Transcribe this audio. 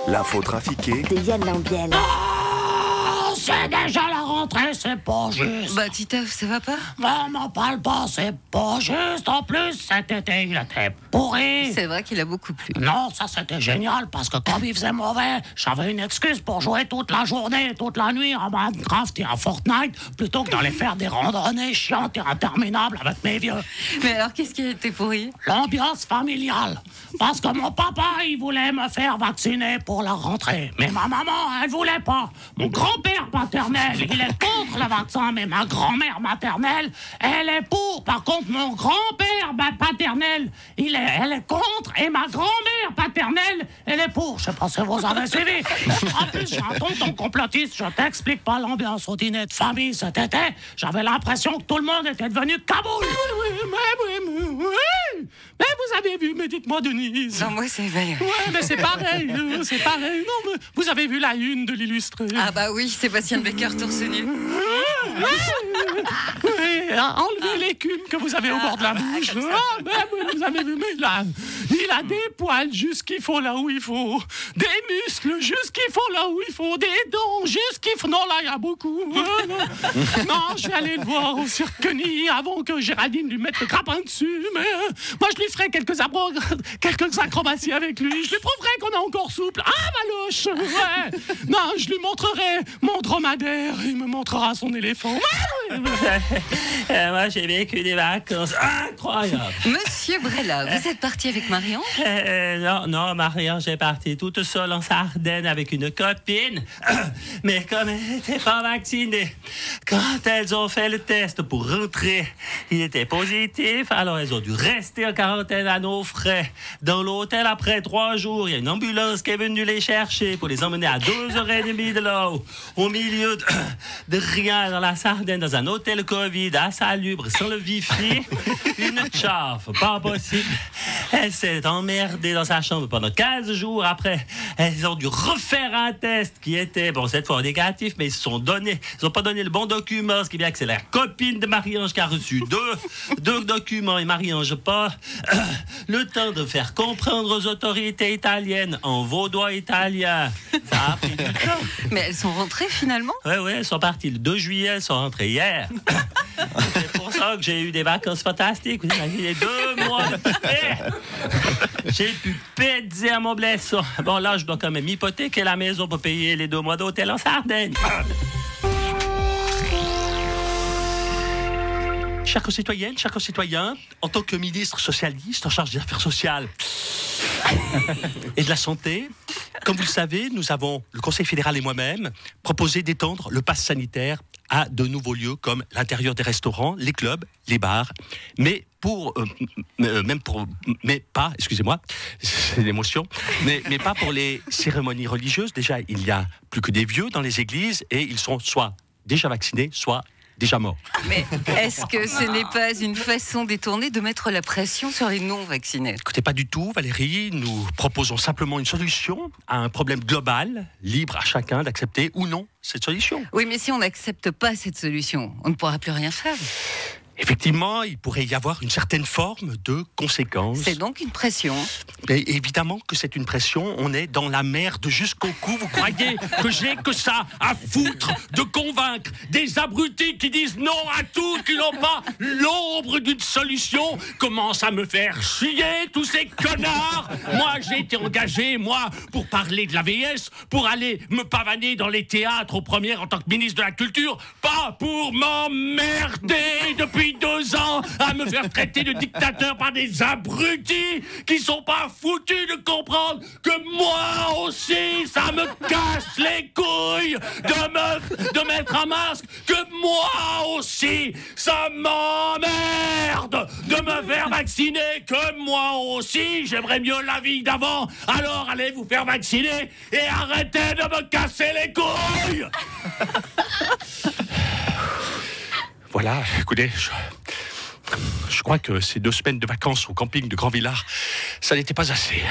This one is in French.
L'info trafiquée de Yann Lambiel. Oh, c'est déjà la rentrée, c'est pas juste. Bah, Titeuf, ça va pas? Non, m'en parle pas, c'est pas juste. En plus, cet été, il était pourri. C'est vrai qu'il a beaucoup plu. Non, ça c'était génial parce que comme il faisait mauvais, j'avais une excuse pour jouer toute la journée, toute la nuit en Minecraft et en Fortnite plutôt que d'aller faire des randonnées chiantes et interminables avec mes vieux. Mais alors, qu'est-ce qui a été pourri? L'ambiance familiale. Parce que mon papa, il voulait me faire vacciner pour la rentrée. Mais ma maman, elle voulait pas. Mon grand-père paternel, il est contre le vaccin, mais ma grand-mère maternelle, elle est pour. Par contre, mon grand-père paternel, elle est contre. Et ma grand-mère paternelle, elle est pour. Je sais pas si vous avez suivi. En plus, j'ai un tonton complotiste. Je t'explique pas l'ambiance au dîner de famille cet été. J'avais l'impression que tout le monde était devenu Kaboul. Mais vous avez vu, mais dites-moi, Denise. Non, moi, c'est Valérie. Ouais, mais c'est pareil, c'est pareil. Non, mais vous avez vu la une de l'Illustré. Ah bah oui, Sébastien Becker torse nu. Oui, enlevez l'écume que vous avez au bord de la bouche. Ah, mais vous avez vu, mais il a des poils jusqu'il faut là où il faut, des muscles jusqu'il faut là où il faut, des dents jusqu'il faut. Non, là, il y a beaucoup. Non, je vais aller le voir au Cirque-Nid avant que Géraldine lui mette le grappin dessus. Mais moi, je lui ferai quelques acrobaties avec lui. Je lui prouverai qu'on est encore souple. Ah, Maloche, ouais. Non, je lui montrerai mon dromadaire. Il me montrera son éléphant. Moi, j'ai vécu des vacances incroyables. Monsieur Brella, vous êtes parti avec Marion? Non, Marion, j'ai parti toute seule en Sardaigne avec une copine. Mais comme elle n'était pas vaccinée, quand elles ont fait le test pour rentrer, il était positif. Alors, elles ont dû rester en quarantaine à nos frais. Dans l'hôtel, après 3 jours, il y a une ambulance qui est venue les chercher pour les emmener à 2h30 de là, au milieu de rien dans la Sardaigne, dans un hôtel Covid, insalubre, sans le wifi. Une chauffe, pas possible. Elle s'est emmerdée dans sa chambre pendant 15 jours. Après, elles ont dû refaire un test qui était, bon, cette fois négatif, mais ils n'ont pas donné le bon document, ce qui veut dire que c'est la copine de Marie-Ange qui a reçu deux documents et Marie-Ange pas. Le temps de faire comprendre aux autorités italiennes en vaudois italien. Ça a pris du temps. Mais elles sont rentrées finalement? Oui, elles sont parties le 2 juillet, elles sont rentrées hier. C'est pour ça que j'ai eu des vacances fantastiques. Vous imaginez 2 mois de paix. J'ai pu péter à mon blessure. Bon, là, je dois quand même hypothéquer la maison pour payer les 2 mois d'hôtel en Sardaigne. Chers concitoyennes, chers concitoyens, en tant que ministre socialiste en charge des affaires sociales et de la santé, comme vous le savez, nous avons, le Conseil fédéral et moi-même, proposé d'étendre le pass sanitaire à de nouveaux lieux comme l'intérieur des restaurants, les clubs, les bars, mais pas, excusez-moi, c'est l'émotion, mais pas pour les cérémonies religieuses. Déjà, il n'y a plus que des vieux dans les églises et ils sont soit déjà vaccinés, soit déjà mort. Mais est-ce que ce n'est pas une façon détournée de mettre la pression sur les non-vaccinés? Écoutez, pas du tout, Valérie. Nous proposons simplement une solution à un problème global, libre à chacun d'accepter ou non cette solution. Oui, mais si on n'accepte pas cette solution, on ne pourra plus rien faire. Effectivement, il pourrait y avoir une certaine forme de conséquence. C'est donc une pression. Mais évidemment que c'est une pression. On est dans la merde jusqu'au cou. Vous croyez que j'ai que ça à foutre de convaincre des abrutis qui disent non à tout, qui n'ont pas l'ombre d'une solution? Commence à me faire chier, tous ces connards. Moi, j'ai été engagé, pour parler de la VS, pour aller me pavaner dans les théâtres aux premières en tant que ministre de la Culture, pas pour m'emmerder depuis 2 ans à me faire traiter de dictateur par des abrutis qui sont pas foutus de comprendre que moi aussi ça me casse les couilles de mettre un masque, que moi aussi ça m'emmerde de me faire vacciner, que moi aussi j'aimerais mieux la vie d'avant. Alors allez vous faire vacciner et arrêtez de me casser les couilles. Voilà, écoutez, je crois que ces 2 semaines de vacances au camping de Grand Villard, ça n'était pas assez.